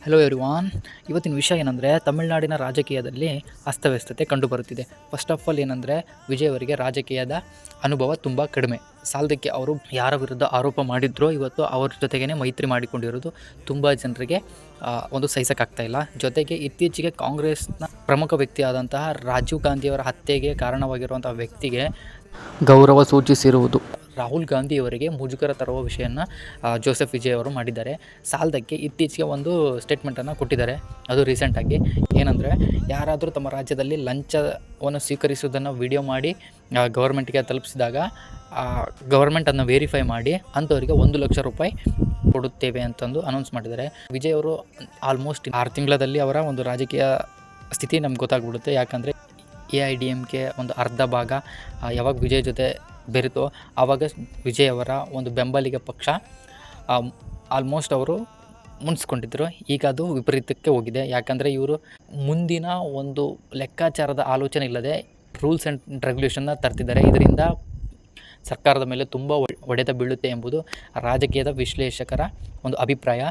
Hello everyone. ಇವತ್ತಿನ ವಿಷಯ ಏನಂದರೆ, ತಮಿಳುನಾಡಿನ ರಾಜಕೀಯದಲ್ಲಿ ಅಸ್ತವ್ಯಸ್ತತೆ ಕಂಡುಬರುತ್ತಿದೆ. ಫಸ್ಟ್ ಆಫ್ ಆಲ್ ಏನಂದರೆ, ವಿಜಯ್ ಅವರಿಗೆ ರಾಜಕೀಯದ ಅನುಭವ ತುಂಬ ಕಡಿಮೆ. ಸಾಲದಕ್ಕೆ ಅವರು ಯಾರ ವಿರುದ್ಧ ಆರೋಪ ಮಾಡಿದ್ರೋ ಇವತ್ತು ಅವ್ರ ಜೊತೆಗೇ ಮೈತ್ರಿ ಮಾಡಿಕೊಂಡಿರೋದು ತುಂಬ ಜನರಿಗೆ ಒಂದು ಸಹಿಸೋಕ್ಕಾಗ್ತಾಯಿಲ್ಲ. ಜೊತೆಗೆ ಇತ್ತೀಚೆಗೆ ಕಾಂಗ್ರೆಸ್ನ ಪ್ರಮುಖ ವ್ಯಕ್ತಿಯಾದಂತಹ ರಾಜೀವ್ ಗಾಂಧಿಯವರ ಹತ್ಯೆಗೆ ಕಾರಣವಾಗಿರುವಂಥ ವ್ಯಕ್ತಿಗೆ ಗೌರವ ಸೂಚಿಸಿರುವುದು ರಾಹುಲ್ ಗಾಂಧಿಯವರಿಗೆ ಮುಜುಗರ ತರುವ ವಿಷಯನ ಜೋಸೆಫ್ ವಿಜಯ್ ಅವರು ಮಾಡಿದ್ದಾರೆ. ಸಾಲದಕ್ಕೆ ಇತ್ತೀಚೆಗೆ ಒಂದು ಸ್ಟೇಟ್ಮೆಂಟನ್ನು ಕೊಟ್ಟಿದ್ದಾರೆ. ಅದು ರೀಸೆಂಟಾಗಿ ಏನಂದರೆ, ಯಾರಾದರೂ ತಮ್ಮ ರಾಜ್ಯದಲ್ಲಿ ಲಂಚವನ್ನು ಸ್ವೀಕರಿಸುವುದನ್ನು ವಿಡಿಯೋ ಮಾಡಿ ಗೌರ್ಮೆಂಟ್ಗೆ ತಲುಪಿಸಿದಾಗ ಗೌರ್ಮೆಂಟ್ ಅದನ್ನು ವೆರಿಫೈ ಮಾಡಿ ಅಂಥವರಿಗೆ 1 ಲಕ್ಷ ರೂಪಾಯಿ ಕೊಡುತ್ತೇವೆ ಅಂತಂದು ಅನೌನ್ಸ್ ಮಾಡಿದ್ದಾರೆ. ವಿಜಯ್ ಅವರು ಆಲ್ಮೋಸ್ಟ್ 6 ತಿಂಗಳಲ್ಲಿ ಅವರ ಒಂದು ರಾಜಕೀಯ ಸ್ಥಿತಿ ನಮ್ಗೆ ಗೊತ್ತಾಗ್ಬಿಡುತ್ತೆ. ಯಾಕಂದರೆ AIADMK ಒಂದು ಅರ್ಧ ಭಾಗ ಯಾವಾಗ ವಿಜಯ್ ಜೊತೆ ಬೆರೆತೋ ಆವಾಗ ವಿಜಯ್ ಅವರ ಒಂದು ಬೆಂಬಲಿಗ ಪಕ್ಷ ಆಲ್ಮೋಸ್ಟ್ ಅವರು ಮುನ್ಸ್ಕೊಂಡಿದ್ದರು. ಈಗ ಅದು ವಿಪರೀತಕ್ಕೆ ಹೋಗಿದೆ. ಯಾಕಂದರೆ ಇವರು ಮುಂದಿನ ಒಂದು ಲೆಕ್ಕಾಚಾರದ ಆಲೋಚನೆ ಇಲ್ಲದೆ ರೂಲ್ಸ್ ಆ್ಯಂಡ್ ರೆಗ್ಯುಲೇಷನ್ನ ತರ್ತಿದ್ದಾರೆ. ಇದರಿಂದ ಸರ್ಕಾರದ ಮೇಲೆ ತುಂಬ ಹೊಡೆತ ಬೀಳುತ್ತೆ ಎಂಬುದು ರಾಜಕೀಯದ ವಿಶ್ಲೇಷಕರ ಒಂದು ಅಭಿಪ್ರಾಯ.